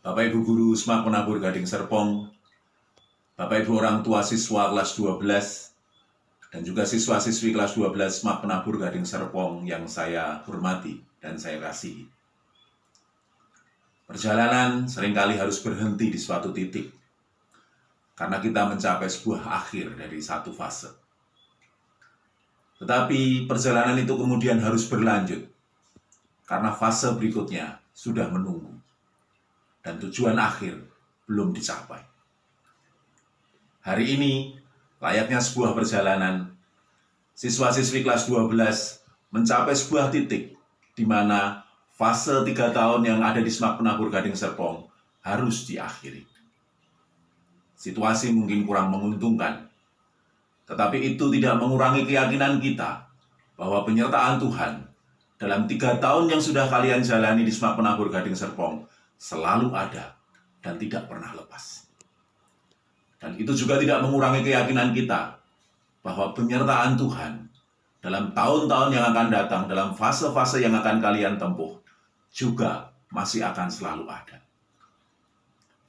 Bapak Ibu Guru Semak Penabur Gading Serpong, Bapak Ibu orang tua siswa kelas 12, dan juga siswa-siswi kelas 12 Semak Penabur Gading Serpong yang saya hormati dan saya kasihi. Perjalanan seringkali harus berhenti di suatu titik, karena kita mencapai sebuah akhir dari satu fase. Tetapi perjalanan itu kemudian harus berlanjut, karena fase berikutnya sudah menunggu, dan tujuan akhir belum dicapai. Hari ini, layaknya sebuah perjalanan, siswa-siswi kelas 12 mencapai sebuah titik di mana fase 3 tahun yang ada di Semak Penabur Gading Serpong harus diakhiri. Situasi mungkin kurang menguntungkan, tetapi itu tidak mengurangi keyakinan kita bahwa penyertaan Tuhan dalam 3 tahun yang sudah kalian jalani di Semak Penabur Gading Serpong selalu ada dan tidak pernah lepas. Dan itu juga tidak mengurangi keyakinan kita bahwa penyertaan Tuhan dalam tahun-tahun yang akan datang, dalam fase-fase yang akan kalian tempuh, juga masih akan selalu ada.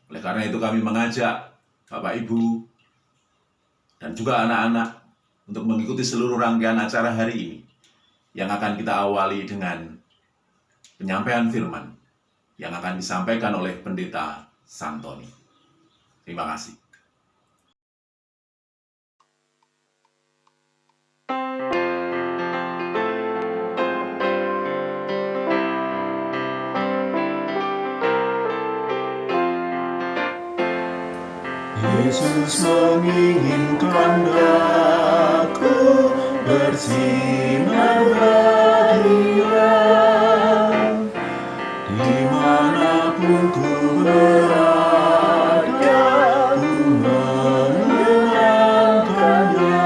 Oleh karena itu kami mengajak Bapak Ibu dan juga anak-anak untuk mengikuti seluruh rangkaian acara hari ini yang akan kita awali dengan penyampaian firman yang akan disampaikan oleh Pendeta Santoni. Terima kasih. Yesus menginginkan daku bersinar bahagia dimanapun ku berada, ku menyenangkannya.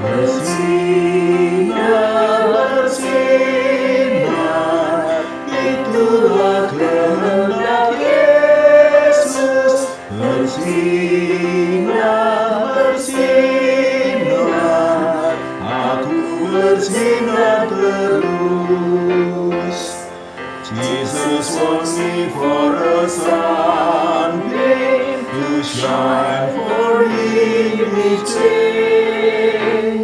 Bersinar, bersinar, itulah kehendak Yesus. Bersinar, bersinar, aku bersinar terus. Jesus wants me for a sunbeam to shine for Him each day.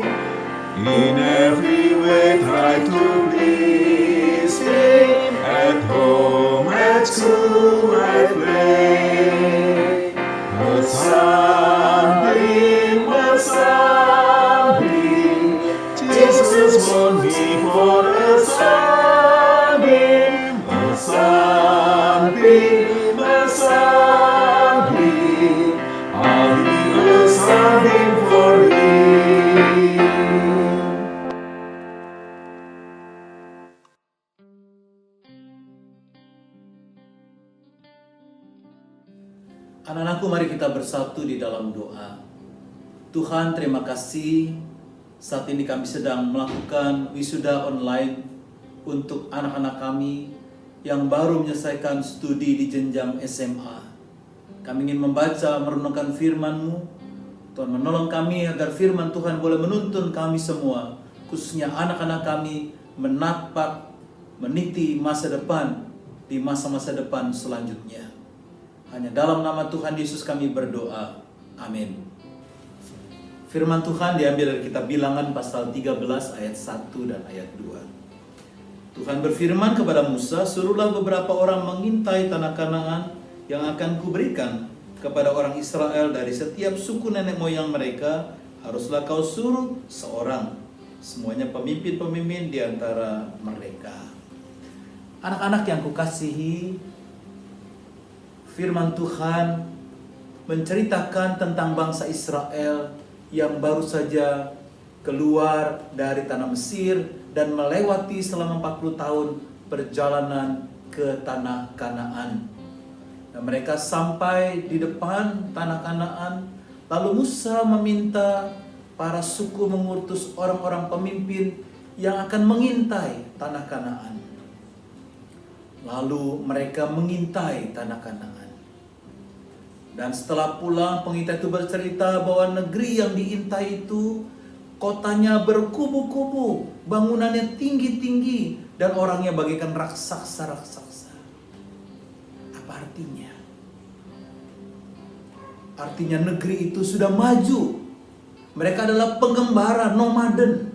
In every way try to please Him, at home, at school, at play. A sunbeam, Jesus wants me for a sunbeam, a sunbeam, a sunbeam. I'll be a sunbeam for Him. Anak-anakku, mari kita bersatu di dalam doa. Tuhan, terima kasih saat ini kami sedang melakukan wisuda online untuk anak-anak kami yang baru menyelesaikan studi di jenjang SMA. Kami ingin membaca, merenungkan firman-Mu. Tuhan, menolong kami agar firman Tuhan boleh menuntun kami semua, khususnya anak-anak kami, menapak, meniti masa depan di masa-masa depan selanjutnya. Hanya dalam nama Tuhan Yesus kami berdoa. Amin. Firman Tuhan diambil dari kitab Bilangan pasal 13 ayat 1 dan ayat 2. Tuhan berfirman kepada Musa, suruhlah beberapa orang mengintai tanah Kanaan yang akan kuberikan kepada orang Israel dari setiap suku nenek moyang mereka. Haruslah kau suruh seorang, semuanya pemimpin-pemimpin di antara mereka. Anak-anak yang kukasihi, firman Tuhan menceritakan tentang bangsa Israel yang baru saja keluar dari tanah Mesir dan melewati selama 40 tahun perjalanan ke tanah Kanaan. Dan mereka sampai di depan tanah Kanaan, lalu Musa meminta para suku mengutus orang-orang pemimpin yang akan mengintai tanah Kanaan. Lalu mereka mengintai tanah Kanaan. Dan setelah pulang, pengintai itu bercerita bahwa negeri yang diintai itu kotanya berkubu-kubu, bangunannya tinggi-tinggi, dan orangnya bagaikan raksasa-raksasa. artinya? Artinya negeri itu sudah maju. Mereka adalah pengembara nomaden.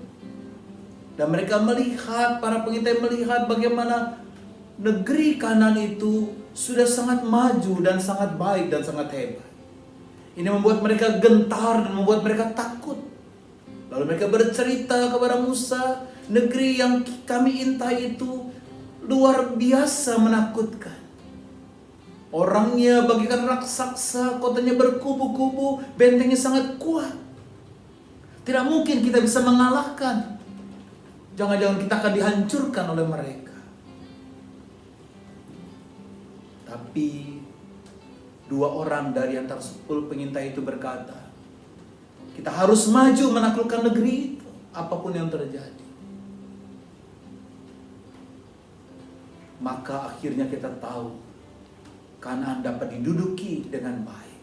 Dan mereka melihat, para pengintai melihat bagaimana negeri Kanaan itu sudah sangat maju dan sangat baik dan sangat hebat. Ini membuat mereka gentar dan membuat mereka takut. Lalu mereka bercerita kepada Musa, negeri yang kami intai itu luar biasa menakutkan. Orangnya bagaikan raksasa, kotanya berkubu-kubu, bentengnya sangat kuat. Tidak mungkin kita bisa mengalahkan. Jangan-jangan kita akan dihancurkan oleh mereka. Tapi 2 orang dari antara 10 pengintai itu berkata, kita harus maju menaklukkan negeri itu, apapun yang terjadi. Maka akhirnya kita tahu, Kanaan dapat diduduki dengan baik,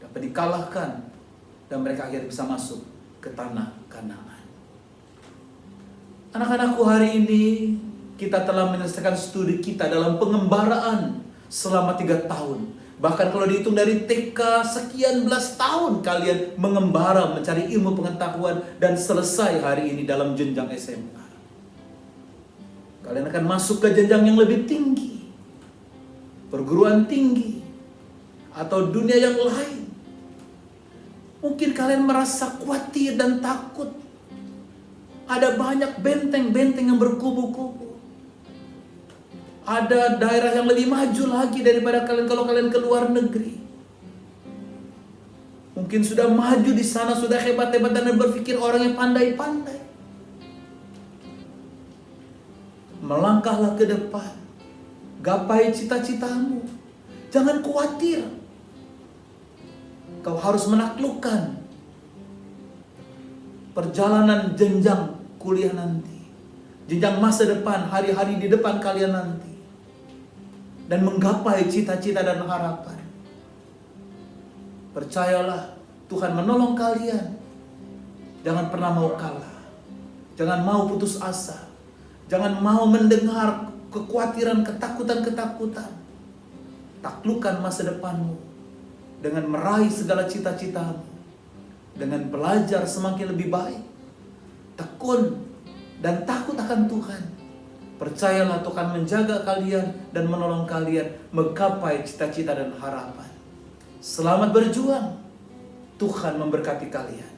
dapat dikalahkan, dan mereka akhirnya bisa masuk ke tanah Kanaan. Anak-anakku, hari ini kita telah menyelesaikan studi kita dalam pengembaraan selama 3 tahun. Bahkan kalau dihitung dari TK, sekian belas tahun kalian mengembara, mencari ilmu pengetahuan, dan selesai hari ini dalam jenjang SMA. Kalian akan masuk ke jenjang yang lebih tinggi, perguruan tinggi, atau dunia yang lain. Mungkin kalian merasa khawatir dan takut. Ada banyak benteng-benteng yang berkubu-kubu. Ada daerah yang lebih maju lagi daripada kalian kalau kalian ke luar negeri. Mungkin sudah maju di sana, sudah hebat-hebat dan berpikir orang yang pandai-pandai. Melangkahlah ke depan. Gapai cita-citamu. Jangan khawatir. Kau harus menaklukkan perjalanan jenjang kuliah nanti, jenjang masa depan, hari-hari di depan kalian nanti, dan menggapai cita-cita dan harapan. Percayalah, Tuhan menolong kalian. Jangan pernah mau kalah, jangan mau putus asa, jangan mau mendengar kekhawatiran, ketakutan. Taklukkan masa depanmu dengan meraih segala cita-citamu, dengan belajar semakin lebih baik, tekun dan takut akan Tuhan. Percayalah, Tuhan menjaga kalian dan menolong kalian menggapai cita-cita dan harapan. Selamat berjuang. Tuhan memberkati kalian.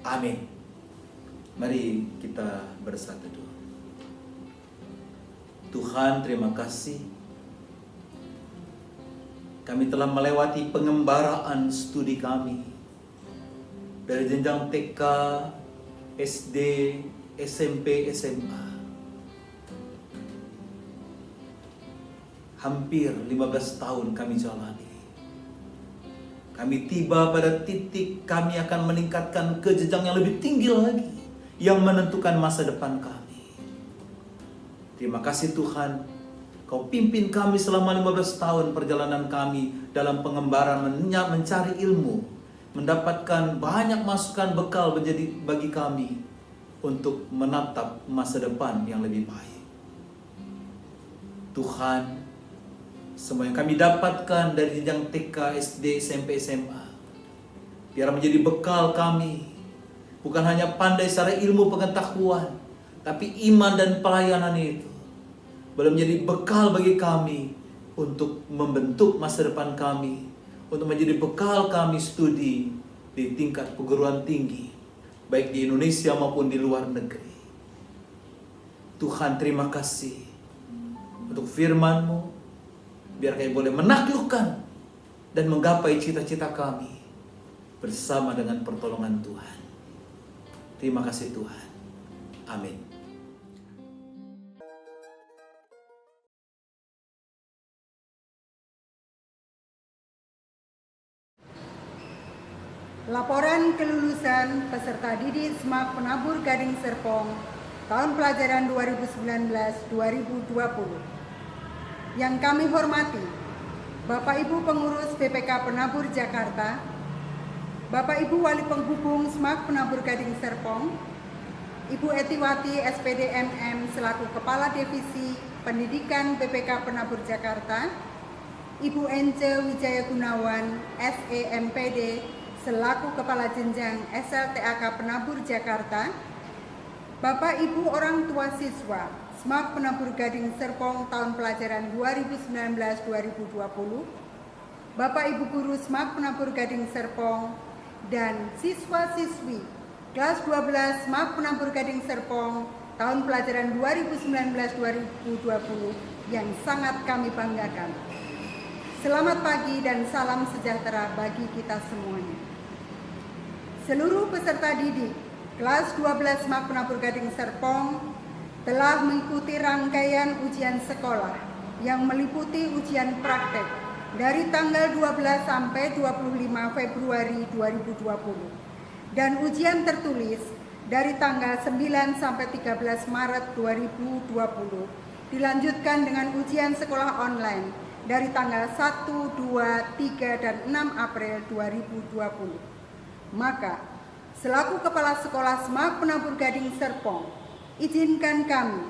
Amin. Mari kita bersatu doa. Tuhan, terima kasih. Kami telah melewati pengembaraan studi kami. Dari jenjang TK, SD, SMP, SMA. Hampir 15 tahun kami jalani. Kami tiba pada titik kami akan meningkatkan ke jenjang yang lebih tinggi lagi, yang menentukan masa depan kami. Terima kasih Tuhan, Kau pimpin kami selama 15 tahun perjalanan kami dalam pengembaraan mencari ilmu, mendapatkan banyak masukan bekal menjadi bagi kami untuk menatap masa depan yang lebih baik. Tuhan, semua yang kami dapatkan dari jenjang TK, SD, SMP, SMA, biar menjadi bekal kami, bukan hanya pandai secara ilmu pengetahuan, tapi iman dan pelayanan itu boleh menjadi bekal bagi kami untuk membentuk masa depan kami, untuk menjadi bekal kami studi di tingkat perguruan tinggi, baik di Indonesia maupun di luar negeri. Tuhan, terima kasih untuk firman-Mu, biar kami boleh menaklukkan dan menggapai cita-cita kami bersama dengan pertolongan Tuhan. Terima kasih Tuhan. Amin. Laporan kelulusan peserta didik SMAK Penabur Gading Serpong tahun pelajaran 2019-2020. Yang kami hormati, Bapak Ibu Pengurus BPK Penabur Jakarta, Bapak Ibu Wali Penghubung SMAK Penabur Gading Serpong, Ibu Etiwati SPD MM selaku Kepala Divisi Pendidikan BPK Penabur Jakarta, Ibu Ence Wijaya Gunawan, SEMPD, selaku Kepala Jenjang SLTAK Penabur Jakarta, Bapak Ibu orang tua siswa SMAK Penabur Gading Serpong tahun pelajaran 2019-2020, Bapak Ibu guru SMAK Penabur Gading Serpong, dan siswa-siswi kelas 12 SMAK Penabur Gading Serpong tahun pelajaran 2019-2020 yang sangat kami banggakan. Selamat pagi dan salam sejahtera bagi kita semuanya. Seluruh peserta didik kelas 12 SMAK Penabur Gading Serpong telah mengikuti rangkaian ujian sekolah yang meliputi ujian praktek dari tanggal 12 sampai 25 Februari 2020 dan ujian tertulis dari tanggal 9 sampai 13 Maret 2020 dilanjutkan dengan ujian sekolah online dari tanggal 1, 2, 3, dan 6 April 2020. Maka, selaku Kepala Sekolah SMAK Penabur Gading Serpong, izinkan kami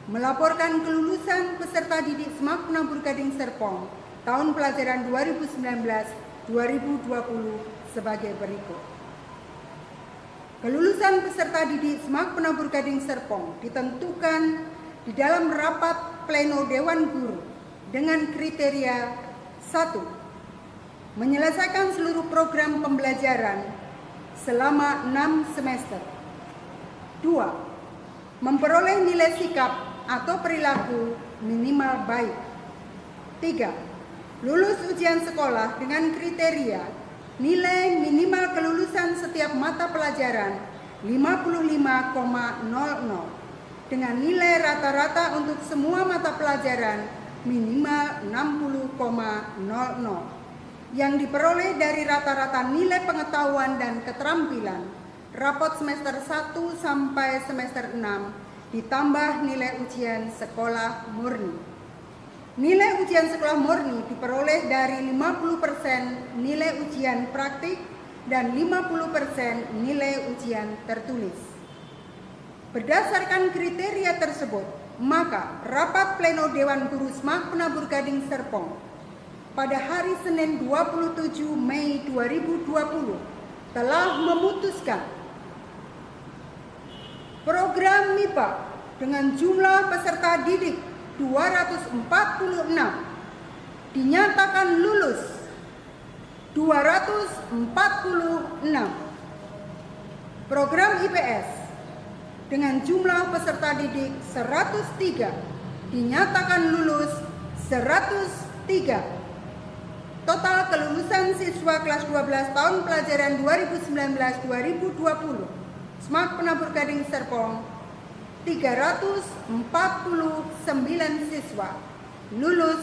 melaporkan kelulusan peserta didik SMAK Penabur Gading Serpong tahun pelajaran 2019-2020 sebagai berikut. Kelulusan peserta didik SMAK Penabur Gading Serpong ditentukan di dalam rapat pleno Dewan Guru dengan kriteria 1. Menyelesaikan seluruh program pembelajaran selama 6 semester. 2. Memperoleh nilai sikap atau perilaku minimal baik. 3. Lulus ujian sekolah dengan kriteria nilai minimal kelulusan setiap mata pelajaran 55,00 dengan nilai rata-rata untuk semua mata pelajaran minimal 60,00 yang diperoleh dari rata-rata nilai pengetahuan dan keterampilan rapot semester 1 sampai semester 6 ditambah nilai ujian sekolah murni. Nilai ujian sekolah murni diperoleh dari 50% nilai ujian praktik dan 50% nilai ujian tertulis. Berdasarkan kriteria tersebut, maka rapat pleno Dewan Guru SMAK Penabur Gading Serpong pada hari Senin 27 Mei 2020 telah memutuskan program MIPA dengan jumlah peserta didik 246 dinyatakan lulus 246. Program IPS dengan jumlah peserta didik 103 dinyatakan lulus 103. Total kelulusan siswa kelas 12 tahun pelajaran 2019-2020 SMAK Penabur Gading Serpong 349 siswa, lulus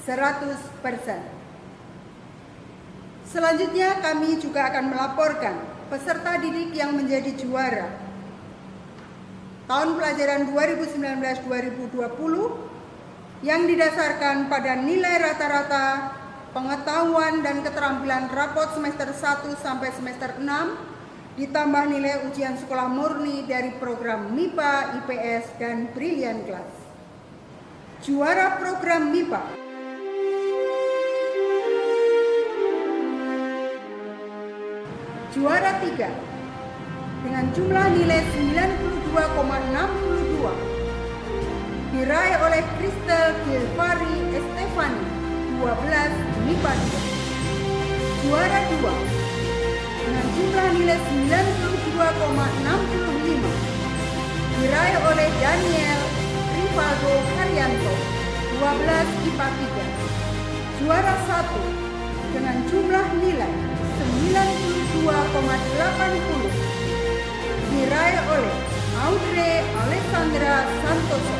100%. Selanjutnya kami juga akan melaporkan peserta didik yang menjadi juara tahun pelajaran 2019-2020 yang didasarkan pada nilai rata-rata pengetahuan dan keterampilan rapot semester 1 sampai semester 6 ditambah nilai ujian sekolah murni dari program MIPA, IPS, dan Brilliant Class. Juara program MIPA juara 3 dengan jumlah nilai 92,62 diraih oleh Kristel Gilvari Estefani 12 MIPA 2. Juara 2 dengan jumlah nilai 92,65 diraih oleh Daniel Rivaldo Haryanto 12 IPA 3. Juara 1 dengan jumlah nilai 92,80 diraih oleh Audrey Alessandra Santoso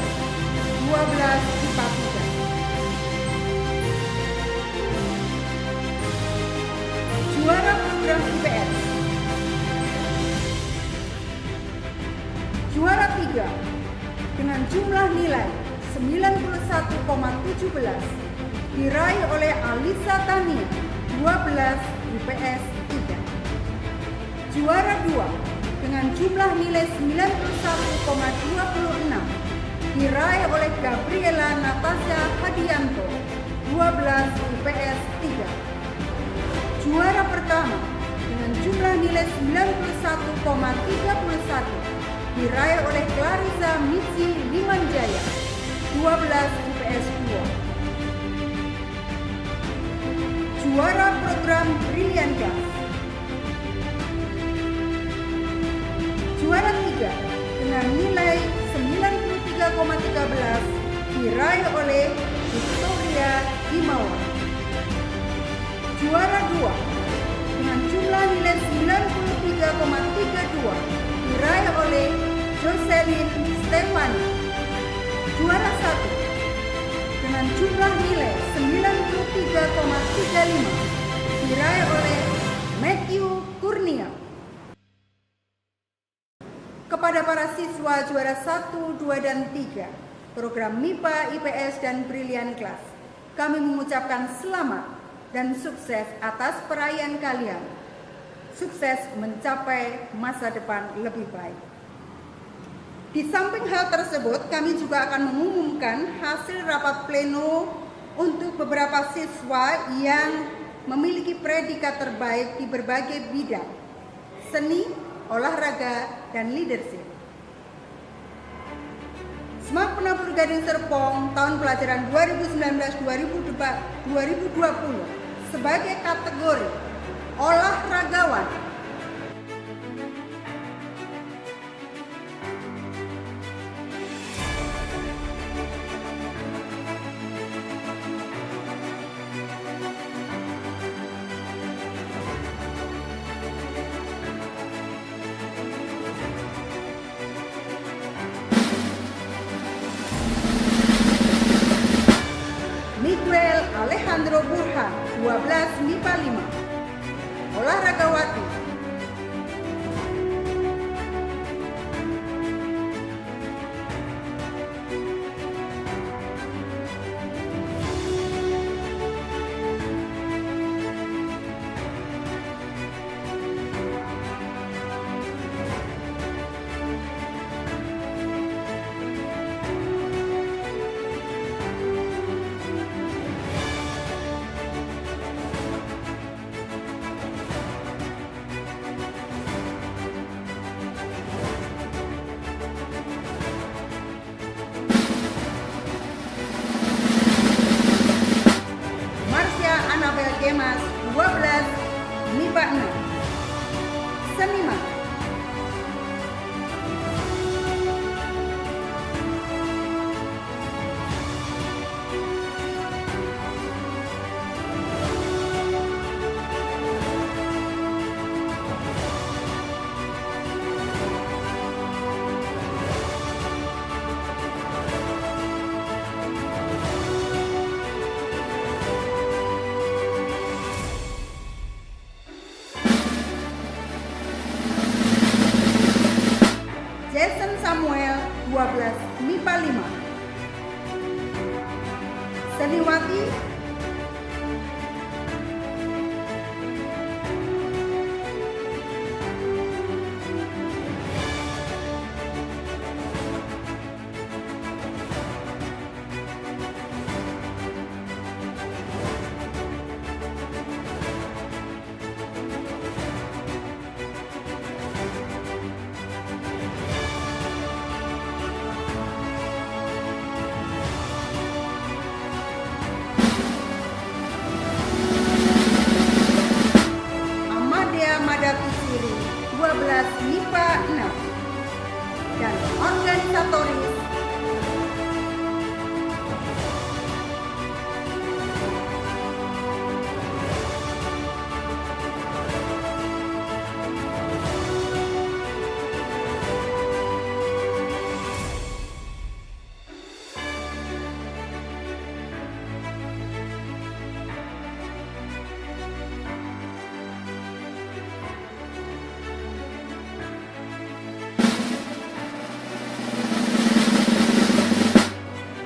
12 IPA 3. Juara program IPS juara 3 dengan jumlah nilai 91,17 diraih oleh Alisa Tania 12 IPS 3. Juara 2 dengan jumlah nilai 91,26 diraih oleh Gabriela Natasha Hadianto 12 IPS 3. Juara pertama dengan jumlah nilai 91,31 diraih oleh Clarissa Mitzi Limanjaya, 12 IPS 2. Juara program Brilliant Class. Juara 3 dengan nilai 93,13 diraih oleh Victoria Himawan. Juara 2 dengan jumlah nilai 93,32 diraih oleh Jocelyn Stefani. Juara 1 dengan jumlah nilai 93,35 diraih oleh Matthew Kurnia. Kepada para siswa juara 1, 2, dan 3 program MIPA, IPS, dan Brilliant Class, kami mengucapkan selamat dan sukses atas perayaan kalian. Sukses mencapai masa depan lebih baik. Di samping hal tersebut, kami juga akan mengumumkan hasil rapat pleno untuk beberapa siswa yang memiliki predikat terbaik di berbagai bidang: seni, olahraga, dan leadership. SMAK Penabur Gading Serpong tahun pelajaran 2019-2020 sebagai kategori olahragawan Miguel Alejandro Burhan, 12 MIPA 5. Olahragawati Kemas, 12 MIPA 6. Seniman Jason Samuel, 12 MIPA 5. Seniwati Siri, 12 MIPA 6. Dan organisatoris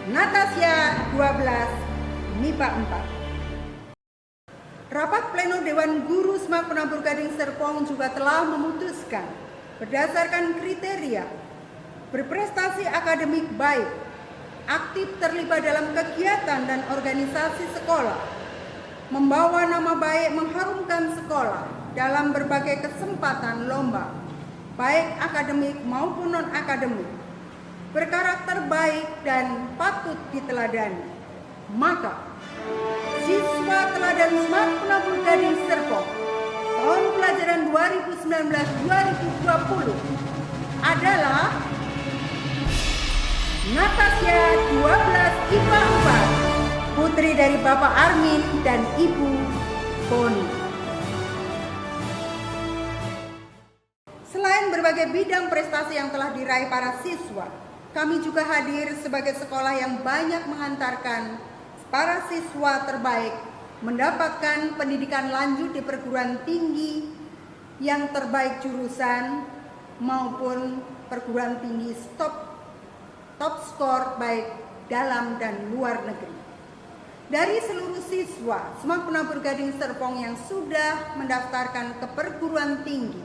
Natasha, 12 MIPA 4. Rapat pleno Dewan Guru SMAK Penabur Gading Serpong juga telah memutuskan berdasarkan kriteria berprestasi akademik baik, aktif terlibat dalam kegiatan dan organisasi sekolah, membawa nama baik mengharumkan sekolah dalam berbagai kesempatan lomba, baik akademik maupun non-akademik, berkarakter baik dan patut diteladani. Maka, siswa teladan Semak Penabur Gading Serpong tahun pelajaran 2019-2020 adalah Natasha 12 IPA 4, putri dari Bapak Armin dan Ibu Boni. Selain berbagai bidang prestasi yang telah diraih para siswa, kami juga hadir sebagai sekolah yang banyak mengantarkan para siswa terbaik mendapatkan pendidikan lanjut di perguruan tinggi yang terbaik jurusan maupun perguruan tinggi top skor baik dalam dan luar negeri. Dari seluruh siswa Semak Penabur Gading Serpong yang sudah mendaftarkan ke perguruan tinggi,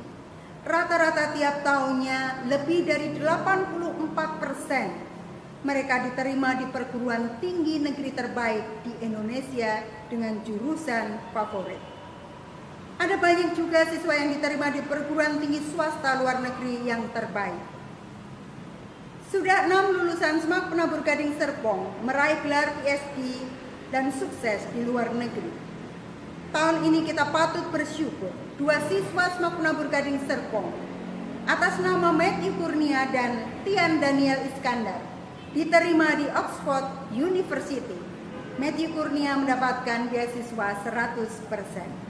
rata-rata tiap tahunnya lebih dari 84% mereka diterima di perguruan tinggi negeri terbaik di Indonesia dengan jurusan favorit. Ada banyak juga siswa yang diterima di perguruan tinggi swasta luar negeri yang terbaik. Sudah 6 lulusan Semak Penabur Gading Serpong meraih gelar PhD dan sukses di luar negeri. Tahun ini kita patut bersyukur 2 siswa Semak Penabur Gading Serpong atas nama Matthew Kurnia dan Tian Daniel Iskandar diterima di Oxford University. Matthew Kurnia mendapatkan beasiswa 100%.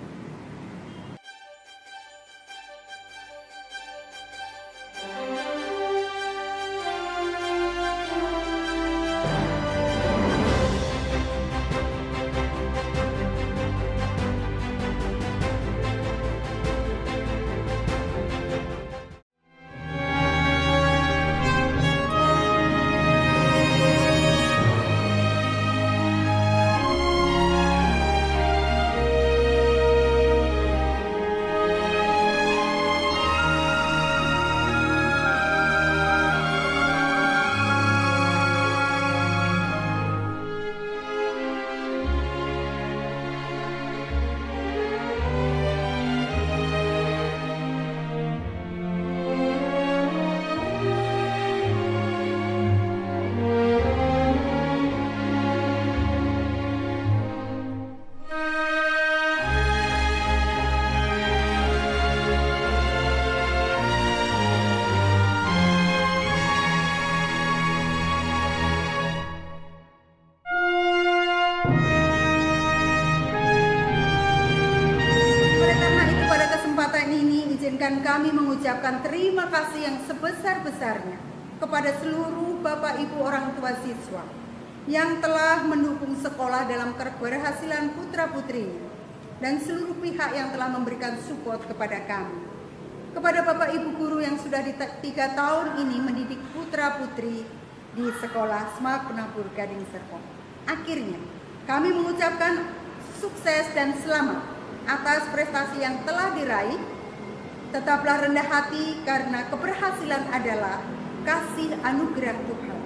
Izinkan kami mengucapkan terima kasih yang sebesar-besarnya kepada seluruh Bapak Ibu orang tua siswa yang telah mendukung sekolah dalam keberhasilan putra-putrinya dan seluruh pihak yang telah memberikan support kepada kami. Kepada Bapak Ibu guru yang sudah 3 tahun ini mendidik putra-putri di sekolah Semak Penabur Gading Serpong. Akhirnya, kami mengucapkan sukses dan selamat atas prestasi yang telah diraih. Tetaplah rendah hati karena keberhasilan adalah kasih anugerah Tuhan.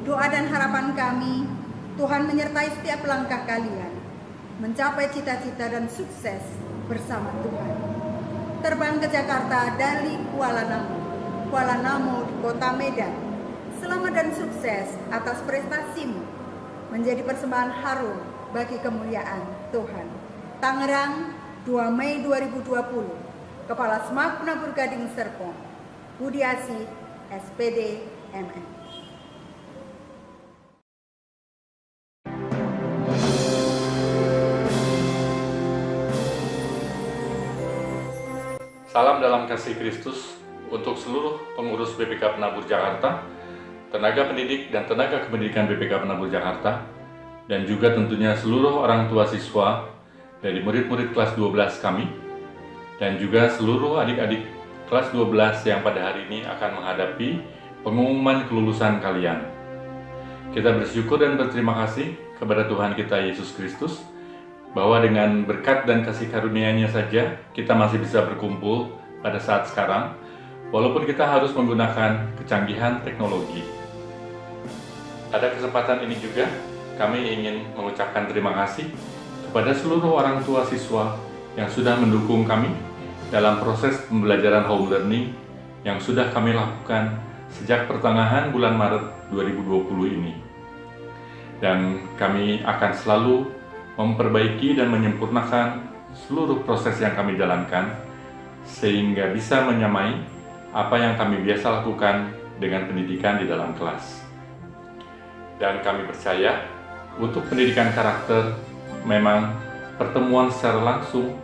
Doa dan harapan kami, Tuhan menyertai setiap langkah kalian mencapai cita-cita dan sukses bersama Tuhan. Terbang ke Jakarta dari Kuala Namo di kota Medan. Selamat dan sukses atas prestasimu menjadi persembahan harum bagi kemuliaan Tuhan. Tangerang, 2 Mei 2020. Kepala Semak Penabur Gading Serpong, Budiasi, SPD, MM. Salam dalam kasih Kristus untuk seluruh pengurus BPK Penabur Jakarta, tenaga pendidik dan tenaga kependidikan BPK Penabur Jakarta, dan juga tentunya seluruh orang tua siswa dari murid-murid kelas 12 kami, dan juga seluruh adik-adik kelas 12 yang pada hari ini akan menghadapi pengumuman kelulusan kalian. Kita bersyukur dan berterima kasih kepada Tuhan kita Yesus Kristus bahwa dengan berkat dan kasih karunia-Nya saja kita masih bisa berkumpul pada saat sekarang, walaupun kita harus menggunakan kecanggihan teknologi. pada kesempatan ini juga kami ingin mengucapkan terima kasih kepada seluruh orang tua siswa yang sudah mendukung kami dalam proses pembelajaran home learning yang sudah kami lakukan sejak pertengahan bulan Maret 2020 ini. Dan kami akan selalu memperbaiki dan menyempurnakan seluruh proses yang kami jalankan sehingga bisa menyamai apa yang kami biasa lakukan dengan pendidikan di dalam kelas. Dan kami percaya untuk pendidikan karakter memang pertemuan secara langsung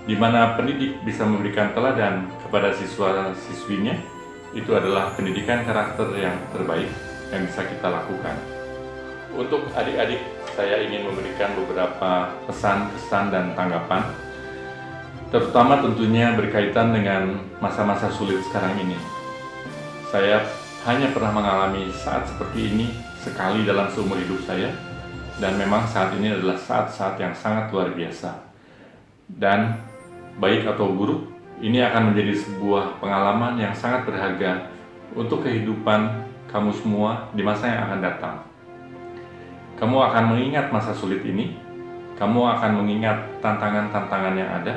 di mana pendidik bisa memberikan teladan kepada siswa-siswinya, itu adalah pendidikan karakter yang terbaik yang bisa kita lakukan. Untuk adik-adik, saya ingin memberikan beberapa pesan-kesan dan tanggapan, terutama tentunya berkaitan dengan masa-masa sulit sekarang ini. Saya hanya pernah mengalami saat seperti ini sekali dalam seumur hidup saya, dan memang saat ini adalah saat-saat yang sangat luar biasa. Dan baik atau buruk, ini akan menjadi sebuah pengalaman yang sangat berharga untuk kehidupan kamu semua di masa yang akan datang. Kamu akan mengingat masa sulit ini, kamu akan mengingat tantangan-tantangan yang ada,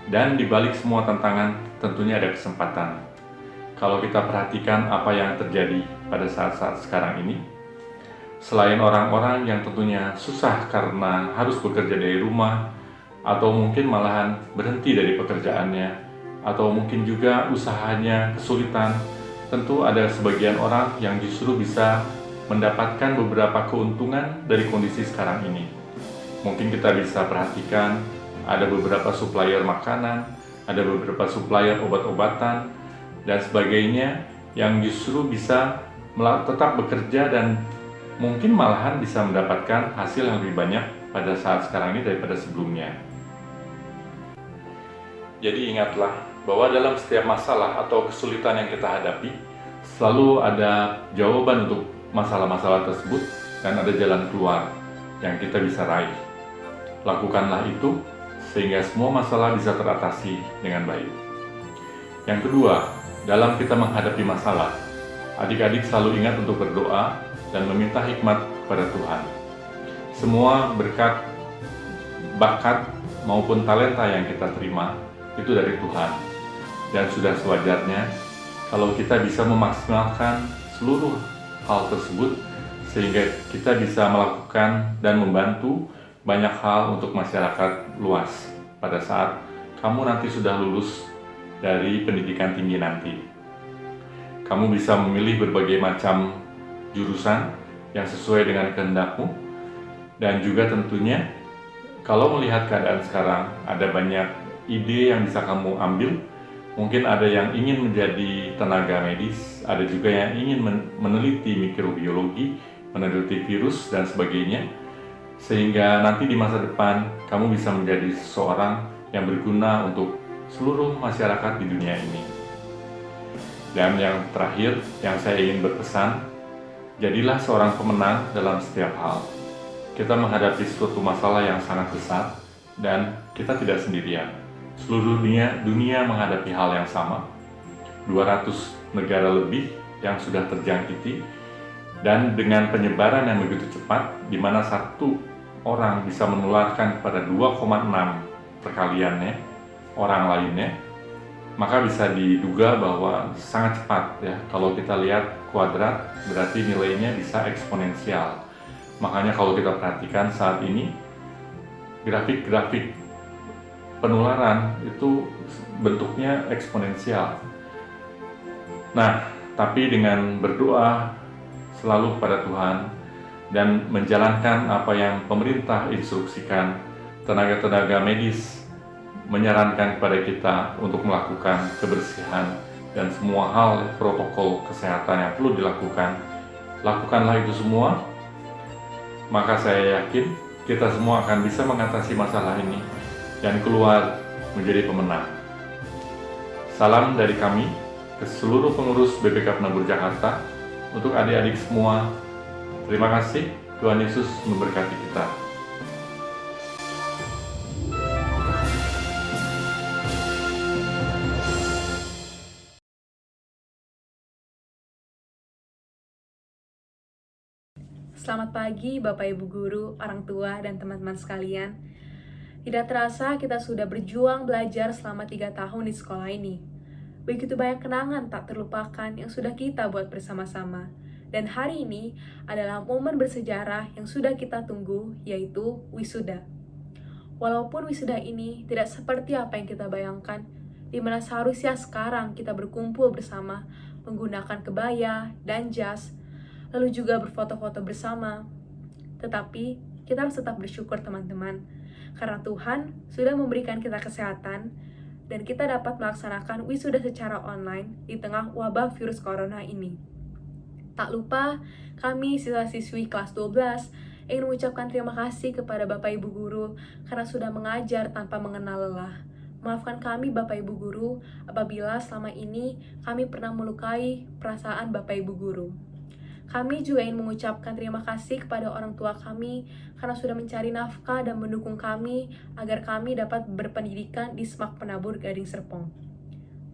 dan di balik semua tantangan tentunya ada kesempatan. Kalau kita perhatikan apa yang terjadi pada saat-saat sekarang ini, selain orang-orang yang tentunya susah karena harus bekerja dari rumah, atau mungkin malahan berhenti dari pekerjaannya, atau mungkin juga usahanya kesulitan, tentu ada sebagian orang yang justru bisa mendapatkan beberapa keuntungan dari kondisi sekarang ini. Mungkin kita bisa perhatikan ada beberapa supplier makanan, ada beberapa supplier obat-obatan, dan sebagainya yang justru bisa tetap bekerja dan mungkin malahan bisa mendapatkan hasil yang lebih banyak pada saat sekarang ini daripada sebelumnya. Jadi ingatlah bahwa dalam setiap masalah atau kesulitan yang kita hadapi, selalu ada jawaban untuk masalah-masalah tersebut dan ada jalan keluar yang kita bisa raih. Lakukanlah itu sehingga semua masalah bisa teratasi dengan baik. Yang kedua, dalam kita menghadapi masalah, adik-adik selalu ingat untuk berdoa dan meminta hikmat kepada Tuhan. Semua berkat, bakat, maupun talenta yang kita terima, itu dari Tuhan. Dan sudah sewajarnya kalau kita bisa memaksimalkan seluruh hal tersebut sehingga kita bisa melakukan dan membantu banyak hal untuk masyarakat luas pada saat kamu nanti sudah lulus dari pendidikan tinggi nanti. Kamu bisa memilih berbagai macam jurusan yang sesuai dengan kehendakmu, dan juga tentunya kalau melihat keadaan sekarang ada banyak ide yang bisa kamu ambil. Mungkin ada yang ingin menjadi tenaga medis, ada juga yang ingin meneliti mikrobiologi, meneliti virus dan sebagainya, sehingga nanti di masa depan kamu bisa menjadi seseorang yang berguna untuk seluruh masyarakat di dunia ini. Dan yang terakhir yang saya ingin berpesan, jadilah seorang pemenang dalam setiap hal. Kita menghadapi suatu masalah yang sangat besar dan kita tidak sendirian. Seluruh dunia menghadapi hal yang sama. 200 negara lebih yang sudah terjangkiti, dan dengan penyebaran yang begitu cepat, di mana satu orang bisa menularkan kepada 2,6 perkaliannya orang lainnya, maka bisa diduga bahwa sangat cepat ya. Kalau kita lihat kuadrat, berarti nilainya bisa eksponensial. Makanya kalau kita perhatikan saat ini, grafik-grafik penularan itu bentuknya eksponensial. Nah, tapi dengan berdoa selalu kepada Tuhan dan menjalankan apa yang pemerintah instruksikan, tenaga-tenaga medis menyarankan kepada kita untuk melakukan kebersihan dan semua hal protokol kesehatan yang perlu dilakukan, lakukanlah itu semua, maka saya yakin kita semua akan bisa mengatasi masalah ini dan keluar menjadi pemenang. Salam dari kami ke seluruh pengurus BPK Penabur Jakarta, untuk adik-adik semua, terima kasih, Tuhan Yesus memberkati kita. Selamat pagi Bapak Ibu Guru, orang tua, dan teman-teman sekalian. Tidak terasa kita sudah berjuang belajar selama 3 tahun di sekolah ini. Begitu banyak kenangan tak terlupakan yang sudah kita buat bersama-sama. Dan hari ini adalah momen bersejarah yang sudah kita tunggu, yaitu wisuda. Walaupun wisuda ini tidak seperti apa yang kita bayangkan, di mana seharusnya sekarang kita berkumpul bersama, menggunakan kebaya dan jas, lalu juga berfoto-foto bersama. Tetapi kita harus tetap bersyukur teman-teman, karena Tuhan sudah memberikan kita kesehatan dan kita dapat melaksanakan wisuda secara online di tengah wabah virus corona ini. Tak lupa, kami siswa-siswi kelas 12 ingin mengucapkan terima kasih kepada Bapak Ibu Guru karena sudah mengajar tanpa mengenal lelah. Maafkan kami Bapak Ibu Guru apabila selama ini kami pernah melukai perasaan Bapak Ibu Guru. Kami juga ingin mengucapkan terima kasih kepada orang tua kami karena sudah mencari nafkah dan mendukung kami agar kami dapat berpendidikan di SMAK Penabur Gading Serpong.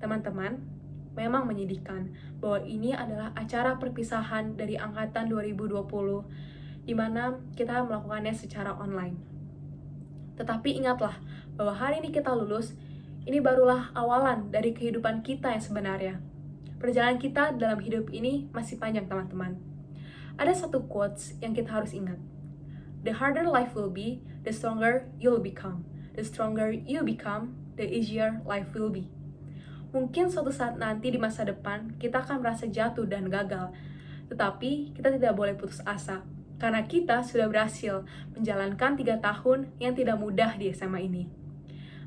Teman-teman, memang menyedihkan bahwa ini adalah acara perpisahan dari angkatan 2020 di mana kita melakukannya secara online. Tetapi ingatlah bahwa hari ini kita lulus, ini barulah awalan dari kehidupan kita yang sebenarnya. Perjalanan kita dalam hidup ini masih panjang, teman-teman. Ada satu quotes yang kita harus ingat. The harder life will be, the stronger you'll become. The stronger you become, the easier life will be. Mungkin suatu saat nanti di masa depan, kita akan merasa jatuh dan gagal. Tetapi kita tidak boleh putus asa, karena kita sudah berhasil menjalankan 3 tahun yang tidak mudah di SMA ini.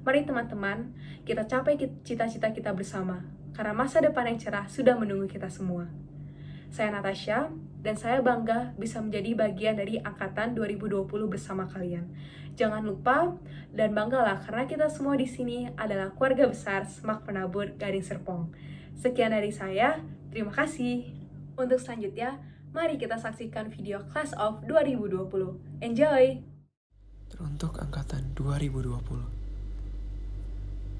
Mari teman-teman, kita capai cita-cita kita bersama, karena masa depan yang cerah sudah menunggu kita semua. Saya Natasha, dan saya bangga bisa menjadi bagian dari angkatan 2020 bersama kalian. Jangan lupa dan banggalah karena kita semua di sini adalah keluarga besar SMAK Penabur Gading Serpong. Sekian dari saya, terima kasih. Untuk selanjutnya, mari kita saksikan video Class of 2020. Enjoy! Teruntuk angkatan 2020.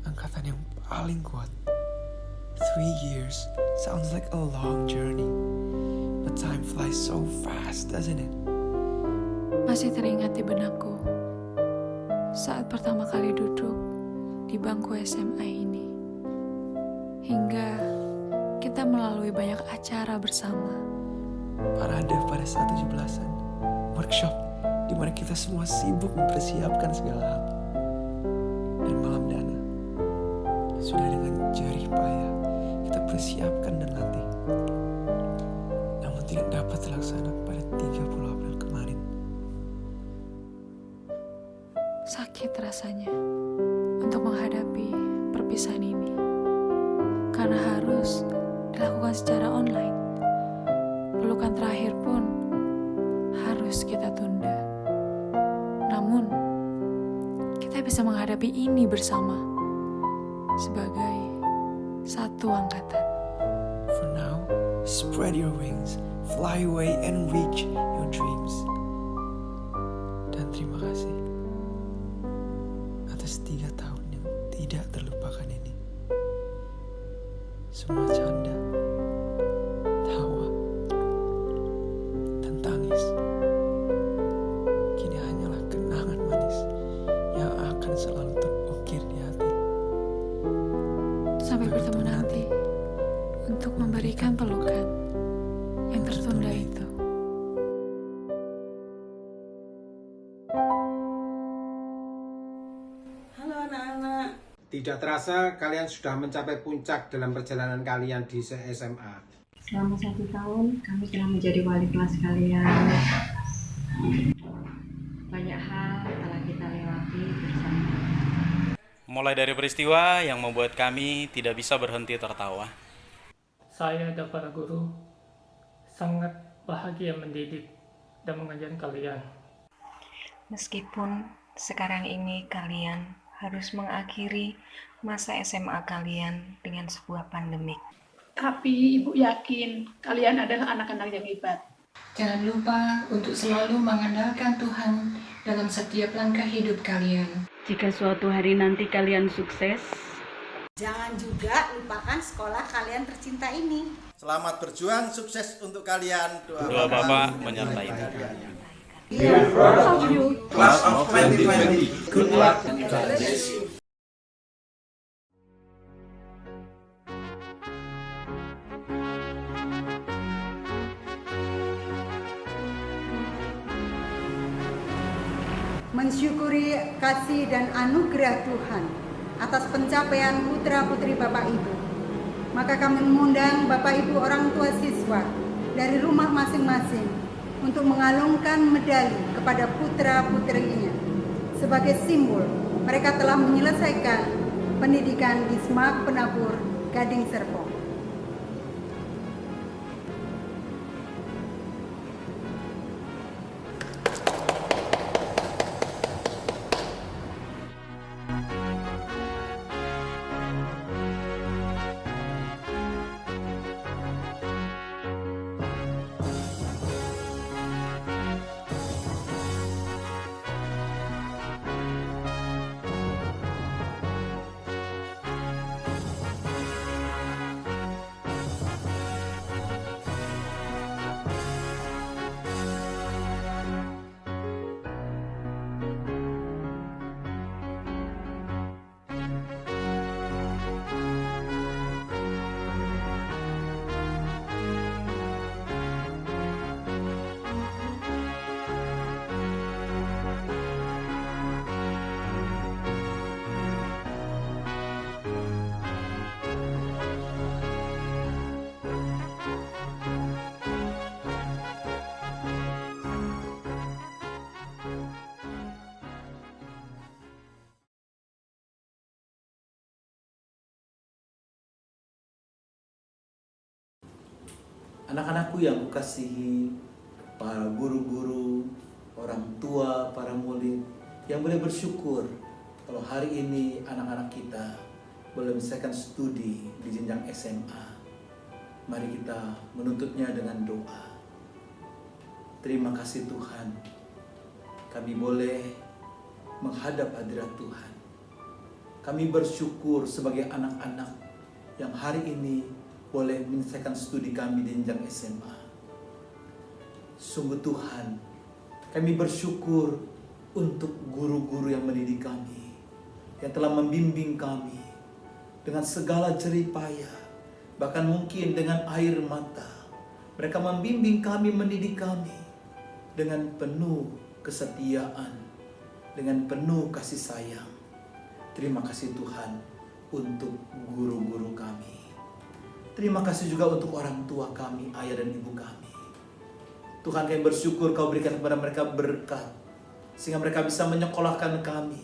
Angkatan yang paling kuat. 3 years sounds like a long journey, but time flies so fast, doesn't it? Masih teringat di benakku saat pertama kali duduk di bangku SMA ini. Hingga kita melalui banyak acara bersama. Parade pada 17-an, workshop di mana kita semua sibuk mempersiapkan segala hal. Dan malam dana, sudah dengan jerih payah kita persiapkan dan latih. Namun tidak dapat terlaksana pada 30 April kemarin. Sakit rasanya untuk menghadapi perpisahan ini, karena harus dilakukan secara online. Pelukan terakhir pun harus kita tunda. Namun, kita bisa menghadapi ini bersama sebagai satu angkatan. For now, spread your wings, fly away and reach your dreams. Dan terima kasih atas 3 tahun yang tidak terlupakan ini. Semua canda, tawa, dan tangis kini hanyalah kenangan manis yang akan selalu terukir di hati. Sampai bertemu nanti untuk memberikan pelukan yang tertunda itu. Halo anak-anak. Tidak terasa kalian sudah mencapai puncak dalam perjalanan kalian di SMA. Selama 1 tahun kami telah menjadi wali kelas kalian. Banyak hal telah kita lewati bersama. Mulai dari peristiwa yang membuat kami tidak bisa berhenti tertawa. Saya dan para guru sangat bahagia mendidik dan mengajar kalian. Meskipun sekarang ini kalian harus mengakhiri masa SMA kalian dengan sebuah pandemik. Tapi Ibu yakin kalian adalah anak-anak yang hebat. Jangan lupa untuk selalu mengandalkan Tuhan dalam setiap langkah hidup kalian. Jika suatu hari nanti kalian sukses, Jangan juga lupakan sekolah kalian tercinta ini. Selamat berjuang, sukses untuk kalian. Doa Bapak menyertai kalian. We are proud of you, Class of 2020. Good luck and God bless you. Mensyukuri kasih dan anugerah Tuhan atas pencapaian putra-putri Bapak Ibu, maka kami mengundang Bapak Ibu orang tua siswa dari rumah masing-masing untuk mengalungkan medali kepada putra-putrinya sebagai simbol mereka telah menyelesaikan pendidikan di SMAK Penabur Gading Serpong. Anak-anakku yang kukasihi, para guru-guru, orang tua, para murid yang boleh bersyukur kalau hari ini anak-anak kita boleh menyelesaikan studi di jenjang SMA. Mari kita menuntutnya dengan doa. Terima kasih Tuhan, kami boleh menghadap hadirat Tuhan. Kami bersyukur sebagai anak-anak yang hari ini boleh menyelesaikan studi kami di jenjang SMA. Sungguh Tuhan, kami bersyukur untuk guru-guru yang mendidik kami, yang telah membimbing kami dengan segala jerih payah, bahkan mungkin dengan air mata. Mereka membimbing kami, mendidik kami dengan penuh kesetiaan, dengan penuh kasih sayang. Terima kasih Tuhan untuk guru-guru kami. Terima kasih juga untuk orang tua kami, ayah dan ibu kami. Tuhan, kami bersyukur Kau berikan kepada mereka berkat, sehingga mereka bisa menyekolahkan kami,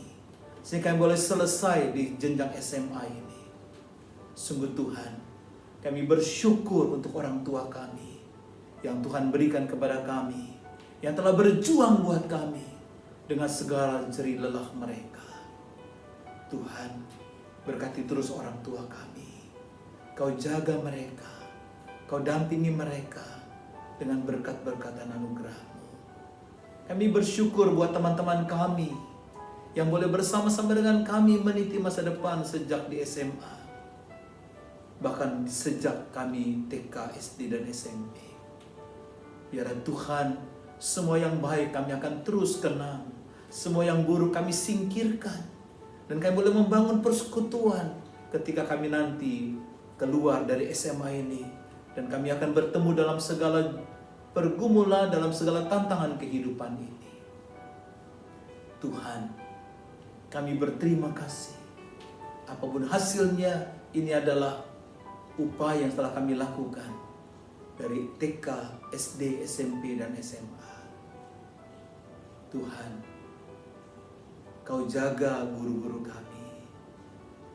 sehingga kami boleh selesai di jenjang SMA ini. Sungguh Tuhan, kami bersyukur untuk orang tua kami, yang Tuhan berikan kepada kami, yang telah berjuang buat kami, dengan segala jerih lelah mereka. Tuhan, berkati terus orang tua kami. Kau jaga mereka, Kau dampingi mereka dengan berkat-berkat dan anugerah-Mu. Kami bersyukur buat teman-teman kami yang boleh bersama-sama dengan kami meniti masa depan sejak di SMA. Bahkan sejak kami TK, SD, dan SMP. Biar Tuhan, semua yang baik kami akan terus kenang. Semua yang buruk kami singkirkan. Dan kami boleh membangun persekutuan ketika kami nanti keluar dari SMA ini, dan kami akan bertemu dalam segala pergumulan, dalam segala tantangan kehidupan ini. Tuhan, kami berterima kasih. Apapun hasilnya, ini adalah upaya yang telah kami lakukan dari TK, SD, SMP, dan SMA. Tuhan, Kau jaga guru-guru kami.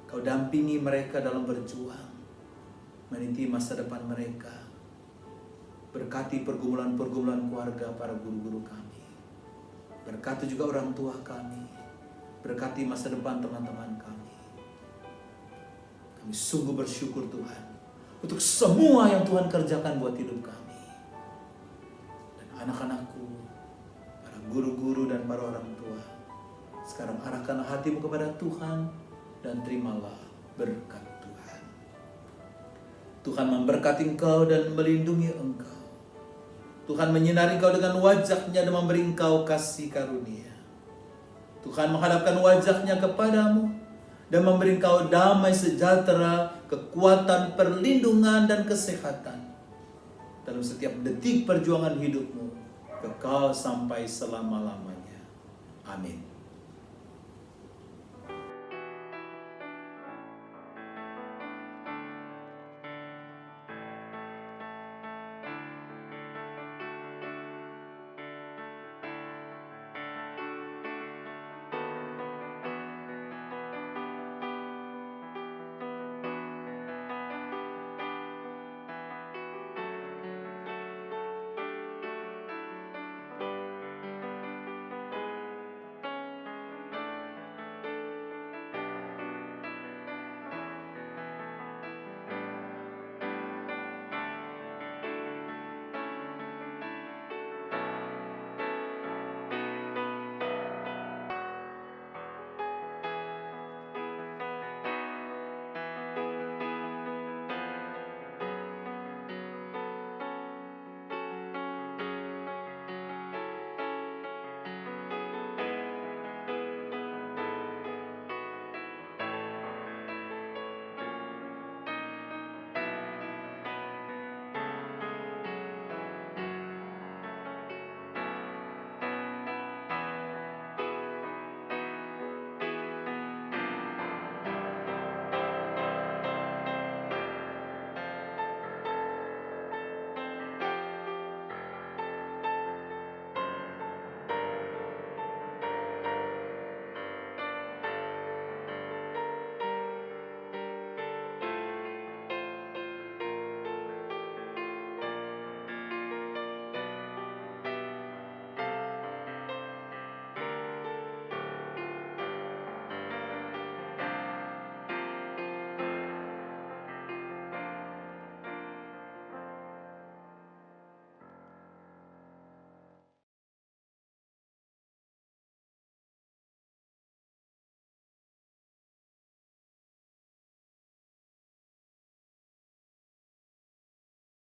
Kau dampingi mereka dalam berjuang meniti masa depan mereka. Berkati pergumulan-pergumulan keluarga para guru-guru kami. Berkati juga orang tua kami. Berkati masa depan teman-teman kami. Kami sungguh bersyukur Tuhan untuk semua yang Tuhan kerjakan buat hidup kami. Dan anak-anakku, para guru-guru dan para orang tua, sekarang arahkanlah hatimu kepada Tuhan dan terimalah berkat Tuhan memberkati engkau dan melindungi engkau. Tuhan menyinari engkau dengan wajah-Nya dan memberi engkau kasih karunia. Tuhan menghadapkan wajah-Nya kepadamu dan memberi engkau damai sejahtera, kekuatan, perlindungan, dan kesehatan dalam setiap detik perjuangan hidupmu, kekal sampai selama-lamanya. Amin.